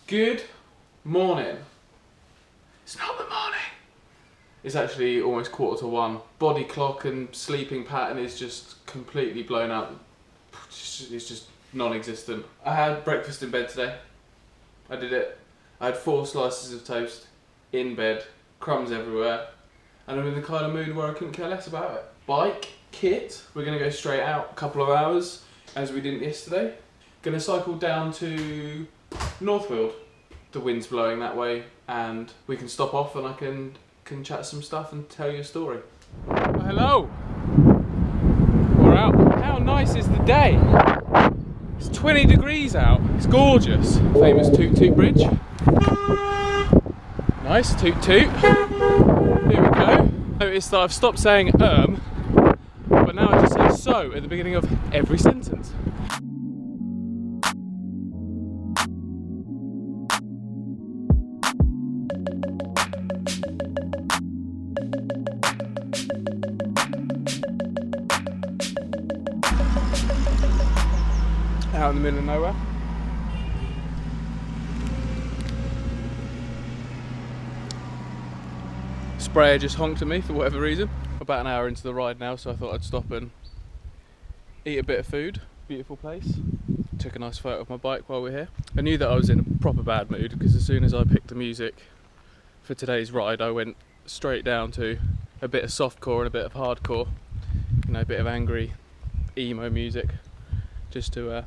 Good morning. It's not the morning. It's actually almost 1:45. Body clock and sleeping pattern is just completely blown out. It's just non-existent. I had breakfast in bed today. I did it. I had 4 slices of toast in bed, crumbs everywhere, and I'm in the kind of mood where I couldn't care less about it. Bike, kit, we're going to go straight out a couple of hours as we didn't yesterday. Going to cycle down to Northfield. The wind's blowing that way and we can stop off and I can chat some stuff and tell you a story. Well, hello! We're out. How nice is the day? It's 20 degrees out. It's gorgeous. Famous Toot Toot Bridge. Nice, toot toot. Here we go. Notice that I've stopped saying but now I just say so at the beginning of every sentence. Out in the middle of nowhere. Sprayer just honked at me for whatever reason. About an hour into the ride now, so I thought I'd stop and eat a bit of food. Beautiful place. Took a nice photo of my bike while we're here. I knew that I was in a proper bad mood because as soon as I picked the music for today's ride, I went straight down to a bit of softcore and a bit of hardcore. You know, a bit of angry emo music, just to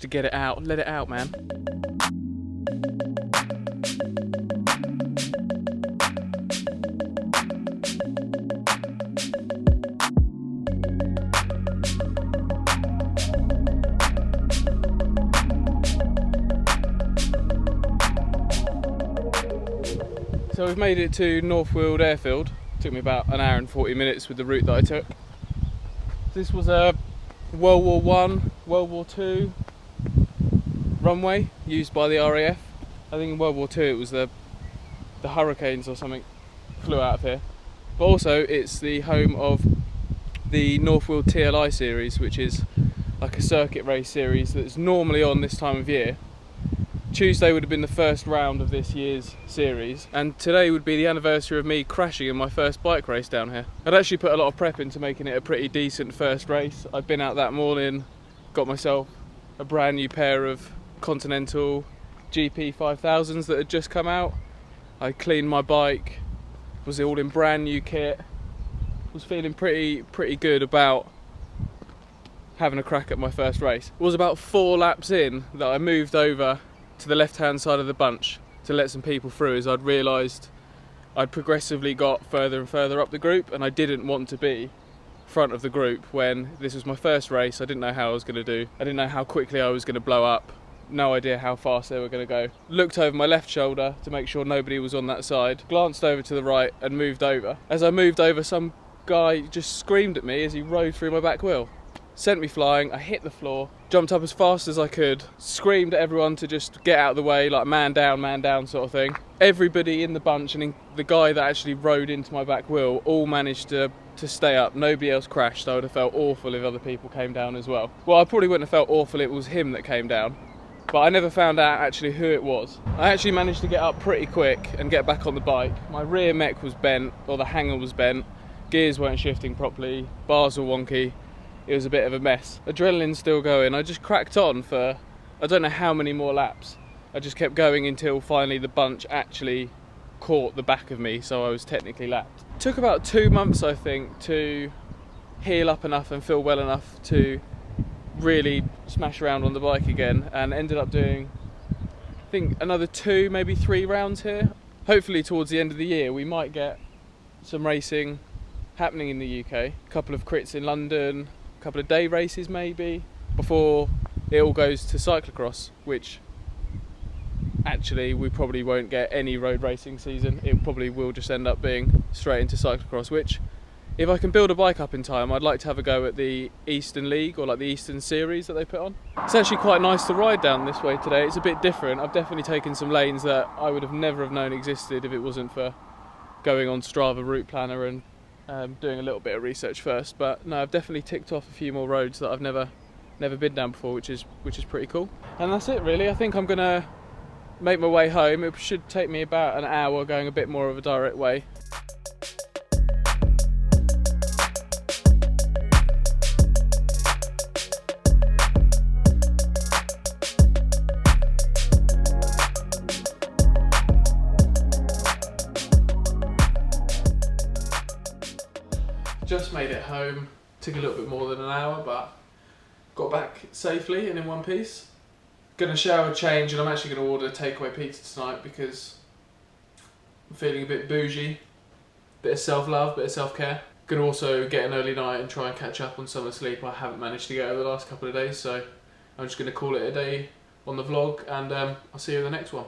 get it out, let it out, man. So we've made it to Northfield Airfield. Took me about an hour and 40 minutes with the route that I took. This was a World War I, World War II runway used by the RAF. I think in World War II it was the Hurricanes or something flew out of here. But also it's the home of the Northfield TLI series, which is like a circuit race series that's normally on this time of year. Tuesday would have been the first round of this year's series, and today would be the anniversary of me crashing in my first bike race down here. I'd actually put a lot of prep into making it a pretty decent first race. I'd been out that morning, got myself a brand new pair of Continental GP 5000s that had just come out. I cleaned my bike, was all in brand new kit, was feeling pretty good about having a crack at my first race. It was about 4 laps in that I moved over to the left hand side of the bunch to let some people through, as I'd realised I'd progressively got further and further up the group and I didn't want to be front of the group when this was my first race. I didn't know how I was going to do. I didn't know how quickly I was going to blow up. No idea how fast they were going to go. Looked over my left shoulder to make sure nobody was on that side, glanced over to the right and moved over. As I moved over, some guy just screamed at me as he rode through my back wheel. Sent me flying. I hit the floor, jumped up as fast as I could, screamed at everyone to just get out of the way, like man down sort of thing. Everybody in the bunch and the guy that actually rode into my back wheel all managed to stay up. Nobody else crashed. I would have felt awful if other people came down as well. Well, I probably wouldn't have felt awful if it was him that came down, but I never found out actually who it was. I actually managed to get up pretty quick and get back on the bike. My rear mech was bent, or the hanger was bent, gears weren't shifting properly, bars were wonky. It was a bit of a mess. Adrenaline's still going. I just cracked on for I don't know how many more laps. I just kept going until finally the bunch actually caught the back of me, so I was technically lapped. It took about 2 months, I think, to heal up enough and feel well enough to really smash around on the bike again, and ended up doing, I think, another 2, maybe 3 rounds here. Hopefully towards the end of the year we might get some racing happening in the UK. A couple of crits in London, a couple of day races maybe, before it all goes to cyclocross, which actually we probably won't get any road racing season. It probably will just end up being straight into cyclocross, which if I can build a bike up in time, I'd like to have a go at the Eastern League, or like the Eastern Series that they put on. It's actually quite nice to ride down this way today. It's a bit different. I've definitely taken some lanes that I would have never have known existed if it wasn't for going on Strava Route Planner and doing a little bit of research first. But no, I've definitely ticked off a few more roads that I've never never been down before, which is pretty cool. And that's it really. I think I'm gonna make my way home. It should take me about an hour, going a bit more of a direct way. Just made it home. Took a little bit more than an hour, but got back safely and in one piece. Gonna shower, change, and I'm actually gonna order takeaway pizza tonight because I'm feeling a bit bougie. Bit of self-love, bit of self-care. Gonna also get an early night and try and catch up on some of the sleep I haven't managed to get over the last couple of days, so I'm just gonna call it a day on the vlog, and I'll see you in the next one.